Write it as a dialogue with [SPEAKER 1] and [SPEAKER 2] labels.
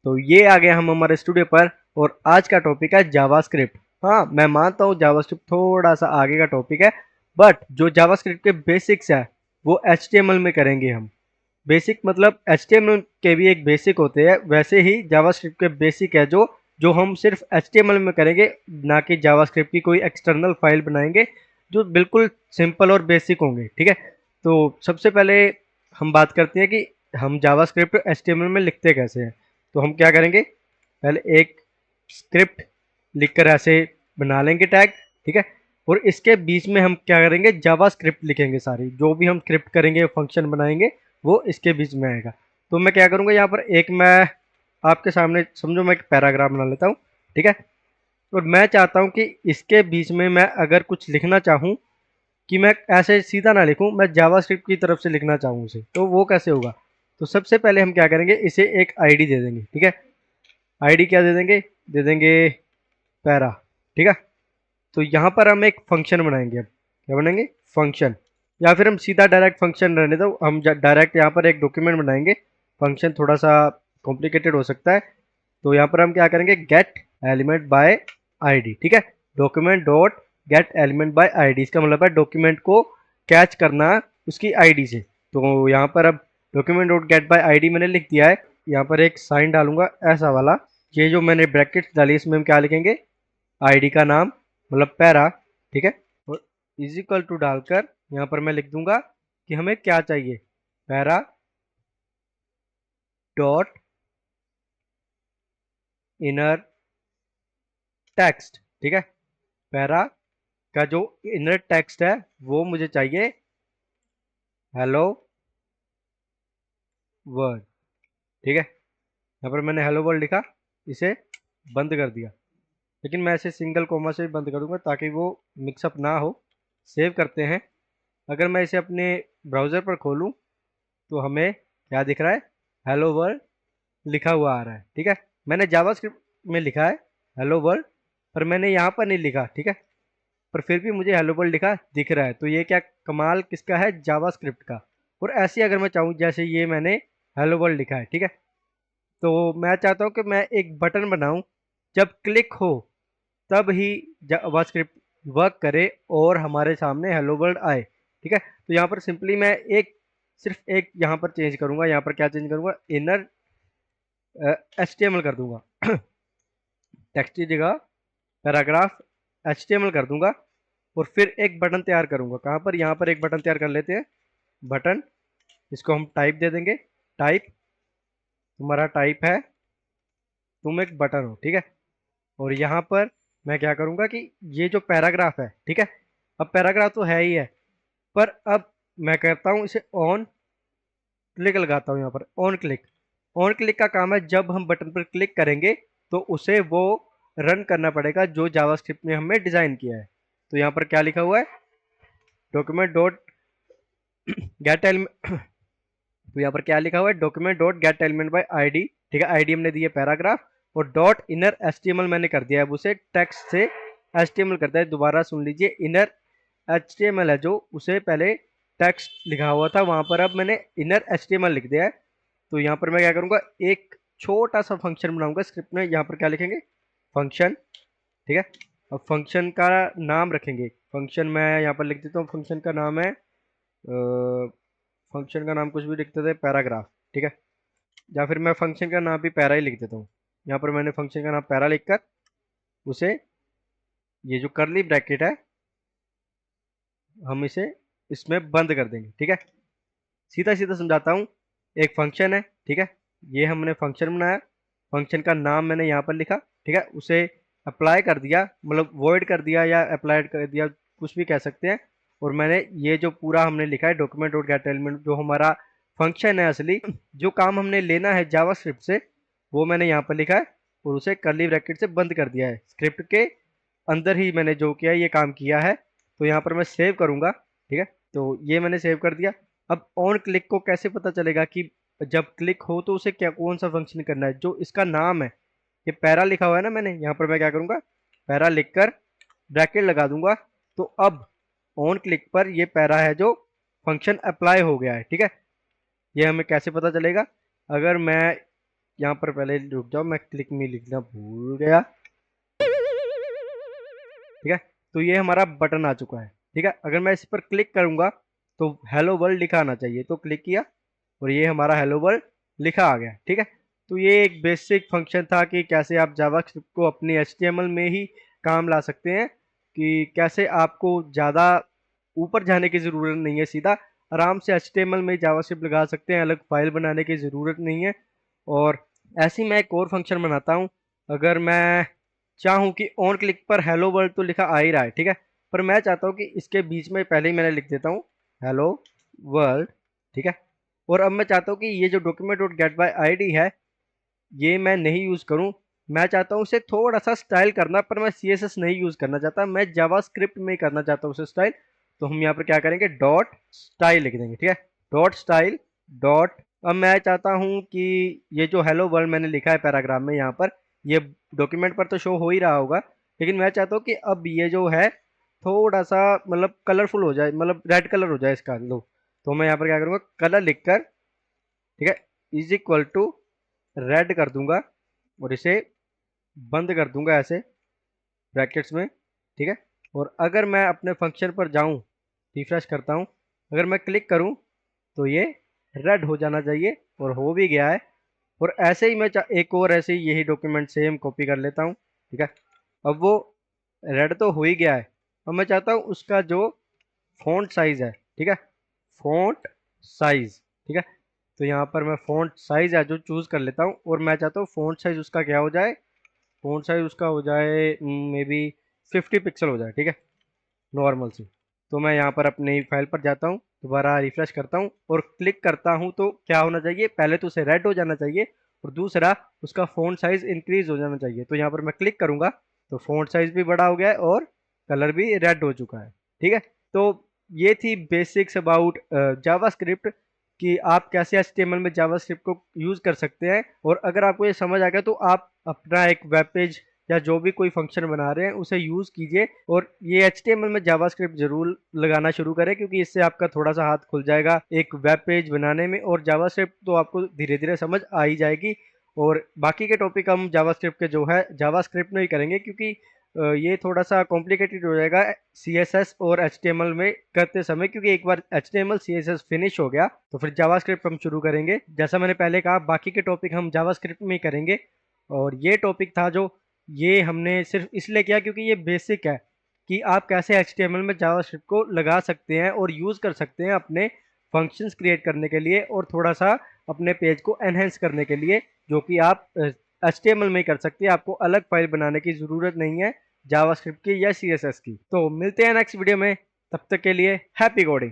[SPEAKER 1] तो ये आ गए हम हमारे स्टूडियो पर और आज का टॉपिक है जावास्क्रिप्ट। हाँ, मैं मानता हूँ जावास्क्रिप्ट थोड़ा सा आगे का टॉपिक है, बट जो जावास्क्रिप्ट के बेसिक्स है वो एचटीएमएल में करेंगे हम। बेसिक मतलब एचटीएमएल के भी एक बेसिक होते हैं, वैसे ही जावास्क्रिप्ट के बेसिक है जो जो हम सिर्फ एचटीएमएल में करेंगे, ना कि जावास्क्रिप्ट की कोई एक्सटर्नल फाइल बनाएंगे, जो बिल्कुल सिंपल और बेसिक होंगे। ठीक है, तो सबसे पहले हम बात करते हैं कि हम जावास्क्रिप्ट एचटीएमएल में लिखते कैसे हैं। तो हम क्या करेंगे, पहले एक स्क्रिप्ट लिखकर ऐसे बना लेंगे टैग। ठीक है, और इसके बीच में हम क्या करेंगे, जावास्क्रिप्ट लिखेंगे, सारी जो भी हम स्क्रिप्ट करेंगे फंक्शन बनाएंगे वो इसके बीच में आएगा। तो मैं क्या करूँगा, यहाँ पर एक मैं आपके सामने समझो मैं एक पैराग्राफ बना लेता हूँ। ठीक है, और मैं चाहता हूँ कि इसके बीच में मैं अगर कुछ लिखना चाहूँ कि मैं ऐसे सीधा ना लिखूँ, मैं जावास्क्रिप्ट की तरफ से लिखना चाहूँ उसे, तो वो कैसे होगा। तो सबसे पहले हम क्या करेंगे, इसे एक आईडी दे देंगे। ठीक है, आईडी क्या दे देंगे पैरा। ठीक है, तो यहाँ पर हम एक फंक्शन बनाएंगे। अब क्या बनाएंगे, फंक्शन, या फिर हम सीधा डायरेक्ट फंक्शन रहने दो, हम डायरेक्ट यहाँ पर एक डॉक्यूमेंट बनाएंगे। फंक्शन थोड़ा सा कॉम्प्लिकेटेड हो सकता है, तो यहाँ पर हम क्या करेंगे, गेट एलिमेंट बाय आईडी। ठीक है, document dot gate element by ID, इसका मतलब है डॉक्यूमेंट को कैच करना उसकी आईडी से। तो यहाँ पर अब document dot gate bye ID मैंने लिख दिया है। यहाँ पर एक साइन डालूंगा ऐसा वाला, ये जो मैंने ब्रैकेट डाली इसमें हम क्या लिखेंगे, आईडी का नाम मतलब पैरा। ठीक है, और इज इक्वल टू डालकर यहाँ पर मैं लिख दूंगा कि हमें क्या चाहिए, पैरा डॉट इनर टेक्स्ट। ठीक है, पैरा का जो इनर टेक्स्ट है वो मुझे चाहिए हेलो वर्ल्ड। ठीक है, यहाँ पर मैंने हेलो वर्ल्ड लिखा, इसे बंद कर दिया, लेकिन मैं इसे सिंगल कोमा से भी बंद करूँगा ताकि वो मिक्सअप ना हो। सेव करते हैं। अगर मैं इसे अपने ब्राउज़र पर खोलूँ तो हमें क्या दिख रहा है, हेलो वर्ल्ड लिखा हुआ आ रहा है। ठीक है, मैंने जावास्क्रिप्ट में लिखा है हेलो वर्ल्ड, पर मैंने यहाँ पर नहीं लिखा। ठीक है, पर फिर भी मुझे हेलो वर्ल्ड लिखा दिख रहा है, तो ये क्या कमाल किसका है, जावास्क्रिप्ट का। और ऐसे ही अगर मैं चाहूँ, जैसे ये मैंने हेलो वर्ल्ड लिखा है। ठीक है, तो मैं चाहता हूँ कि मैं एक बटन बनाऊँ, जब क्लिक हो तब ही जावास्क्रिप्ट वर्क करे और हमारे सामने हेलो वर्ल्ड आए। ठीक है, तो यहाँ पर सिंपली मैं एक सिर्फ एक यहाँ पर चेंज करूँगा, यहाँ पर क्या चेंज करूँगा, इनर एचटीएमएल कर दूंगा। टेक्स्ट की जगह पैराग्राफ एचटीएमएल कर दूंगा, और फिर एक बटन तैयार करूंगा। कहाँ पर, यहाँ पर एक बटन तैयार कर लेते हैं, बटन, इसको हम टाइप दे देंगे। टाइप, तुम्हारा टाइप है, तुम एक बटन हो। ठीक है, और यहाँ पर मैं क्या करूँगा कि ये जो पैराग्राफ है, ठीक है, अब पैराग्राफ तो है ही है, पर अब मैं करता हूँ इसे ऑन क्लिक लगाता हूँ। यहाँ पर ऑन क्लिक, ऑन क्लिक का काम है जब हम बटन पर क्लिक करेंगे तो उसे वो रन करना पड़ेगा जो जावास्क्रिप्ट में हमने डिज़ाइन किया है। तो यहाँ पर क्या लिखा हुआ है, डॉक्यूमेंट डॉट गेट एलिमेंट, तो यहाँ पर क्या लिखा हुआ है, document dot gate element by ID. ठीक है, आईडी हमने दी है पैराग्राफ, और डॉट इनर एचटीएमएल मैंने कर दिया है, अब उसे टेक्स्ट से एचटीएमएल करता है। दोबारा सुन लीजिए, इनर एचटीएमएल है जो, उसे पहले टेक्स्ट लिखा हुआ था वहां पर, अब मैंने इनर एचटीएमएल लिख दिया है। तो यहाँ पर मैं क्या करूँगा, एक छोटा सा फंक्शन बनाऊंगा स्क्रिप्ट में। यहाँ पर क्या लिखेंगे, फंक्शन। ठीक है, अब फंक्शन का नाम रखेंगे, फंक्शन मैं यहाँ पर लिख देता हूँ, फंक्शन का नाम है फंक्शन का नाम कुछ भी लिख देते हैं, पैराग्राफ। ठीक है, या फिर मैं फंक्शन का नाम भी पैरा ही लिख देता हूँ। यहाँ पर मैंने फंक्शन का नाम पैरा लिखकर उसे, ये जो करली ब्रैकेट है, हम इसे इसमें बंद कर देंगे। ठीक है, सीधा सीधा समझाता हूँ, एक फंक्शन है। ठीक है, ये हमने फंक्शन बनाया, फंक्शन का नाम मैंने यहाँ पर लिखा। ठीक है, उसे अप्लाई कर दिया, मतलब वॉइड कर दिया या अप्लाइड कर दिया, कुछ भी कह सकते हैं। और मैंने ये जो पूरा हमने लिखा है डॉक्यूमेंट डॉट गेट एलिमेंट, जो हमारा फंक्शन है असली, जो काम हमने लेना है जावास्क्रिप्ट से, वो मैंने यहाँ पर लिखा है, और उसे कर्ली ब्रैकेट से बंद कर दिया है। स्क्रिप्ट के अंदर ही मैंने जो किया ये काम किया है। तो यहाँ पर मैं सेव करूँगा। ठीक है, तो ये मैंने सेव कर दिया। अब ऑन क्लिक को कैसे पता चलेगा कि जब क्लिक हो तो उसे क्या, कौन सा फंक्शन करना है, जो इसका नाम है, ये पैरा लिखा हुआ है ना मैंने, यहाँ पर मैं क्या करूँगा, पैरा लिखकर ब्रैकेट लगा दूंगा। तो अब ऑन क्लिक पर ये पैरा है जो फंक्शन अप्लाई हो गया है। ठीक है, ये हमें कैसे पता चलेगा, अगर मैं यहाँ पर पहले रुक जाओ, मैं क्लिक में लिखना भूल गया। ठीक है, तो ये हमारा बटन आ चुका है। ठीक है, अगर मैं इस पर क्लिक करूंगा तो हेलो वर्ल्ड लिखा आना चाहिए, तो क्लिक किया और ये हमारा हेलो वर्ल्ड लिखा आ गया। ठीक है, तो ये एक बेसिक फंक्शन था कि कैसे आप जावास्क्रिप्ट को अपनी एचटीएमएल में ही काम ला सकते हैं, कि कैसे आपको ज़्यादा ऊपर जाने की ज़रूरत नहीं है, सीधा आराम से एचटीएमएल में जावास्क्रिप्ट लगा सकते हैं, अलग फाइल बनाने की ज़रूरत नहीं है। और ऐसी मैं एक और फंक्शन बनाता हूँ। अगर मैं चाहूँ कि ऑन क्लिक पर हेलो वर्ल्ड तो लिखा आ ही रहा है, ठीक है, पर मैं चाहता हूँ कि इसके बीच में पहले ही मैंने लिख देता हूँ हेलो वर्ल्ड। ठीक है, और अब मैं चाहता हूँ कि ये जो document dot gate bye ID है ये मैं नहीं यूज़ करूँ। मैं चाहता हूँ उसे थोड़ा सा स्टाइल करना, पर मैं सीएसएस नहीं यूज़ करना चाहता, मैं जावास्क्रिप्ट में ही करना चाहता हूँ उसे स्टाइल। तो हम यहाँ पर क्या करेंगे, डॉट स्टाइल लिख देंगे। ठीक है, डॉट स्टाइल डॉट। अब मैं चाहता हूँ कि ये जो हेलो वर्ल्ड मैंने लिखा है पैराग्राफ में यहाँ पर, ये डॉक्यूमेंट पर तो शो हो ही रहा होगा, लेकिन मैं चाहता हूँ कि अब ये जो है थोड़ा सा मतलब कलरफुल हो जाए, मतलब रेड कलर हो जाए इसका लो। तो मैं यहाँ पर क्या करूँगा, कलर लिखकर, ठीक है, इज इक्वल टू रेड कर दूंगा और इसे बंद कर दूंगा ऐसे ब्रैकेट्स में। ठीक है, और अगर मैं अपने फंक्शन पर जाऊं, रिफ्रेश करता हूं, अगर मैं क्लिक करूं तो ये रेड हो जाना चाहिए, और हो भी गया है। और ऐसे ही मैं एक और ऐसे ही यही डॉक्यूमेंट सेम कॉपी कर लेता हूं। ठीक है, अब वो रेड तो हो ही गया है। अब मैं चाहता हूं उसका जो फ़ॉन्ट साइज़ है, ठीक है, फ़ॉन्ट साइज़, ठीक है, तो यहाँ पर मैं फ़ॉन्ट साइज़ है जो चूज़ कर लेता हूँ, और मैं चाहता हूँ फ़ॉन्ट साइज़ उसका क्या हो जाए, फ़ॉन्ट साइज़ उसका हो जाए मे बी 50 पिक्सल हो जाए। ठीक है, नॉर्मल सी। तो मैं यहाँ पर अपनी फाइल पर जाता हूँ, दोबारा रिफ्रेश करता हूँ और क्लिक करता हूँ, तो क्या होना चाहिए, पहले तो उसे रेड हो जाना चाहिए, और दूसरा उसका फ़ॉन्ट साइज़ इंक्रीज हो जाना चाहिए। तो यहाँ पर मैं क्लिक करूँगा तो फ़ॉन्ट साइज़ भी बड़ा हो गया है और कलर भी रेड हो चुका है। ठीक है, तो ये थी बेसिक्स अबाउट जावास्क्रिप्ट, कि आप कैसे एचटीएमएल में जावास्क्रिप्ट को यूज़ कर सकते हैं। और अगर आपको ये समझ आ गया तो आप अपना एक वेब पेज या जो भी कोई फंक्शन बना रहे हैं उसे यूज़ कीजिए, और ये एचटीएमएल में जावास्क्रिप्ट जरूर लगाना शुरू करें, क्योंकि इससे आपका थोड़ा सा हाथ खुल जाएगा एक वेब पेज बनाने में, और जावास्क्रिप्ट तो आपको धीरे धीरे समझ आ ही जाएगी। और बाकी के टॉपिक हम जावास्क्रिप्ट के जो है जावास्क्रिप्ट में ही करेंगे, क्योंकि ये थोड़ा सा कॉम्प्लिकेटेड हो जाएगा सीएसएस और एचटीएमएल में करते समय, क्योंकि एक बार एचटीएमएल सीएसएस फिनिश हो गया तो फिर जावास्क्रिप्ट हम शुरू करेंगे। जैसा मैंने पहले कहा, बाकी के टॉपिक हम जावास्क्रिप्ट में ही करेंगे। और ये टॉपिक था जो ये हमने सिर्फ इसलिए किया क्योंकि ये बेसिक है कि आप कैसे एचटीएमएल में जावास्क्रिप्ट को लगा सकते हैं और यूज़ कर सकते हैं अपने फंक्शंस क्रिएट करने के लिए, और थोड़ा सा अपने पेज को एनहेंस करने के लिए, जो कि आप एचटीएमएल में ही कर सकते हैं। आपको अलग फाइल बनाने की ज़रूरत नहीं है जावास्क्रिप्ट की या सीएसएस की। तो मिलते हैं नेक्स्ट वीडियो में, तब तक के लिए हैप्पी कोडिंग।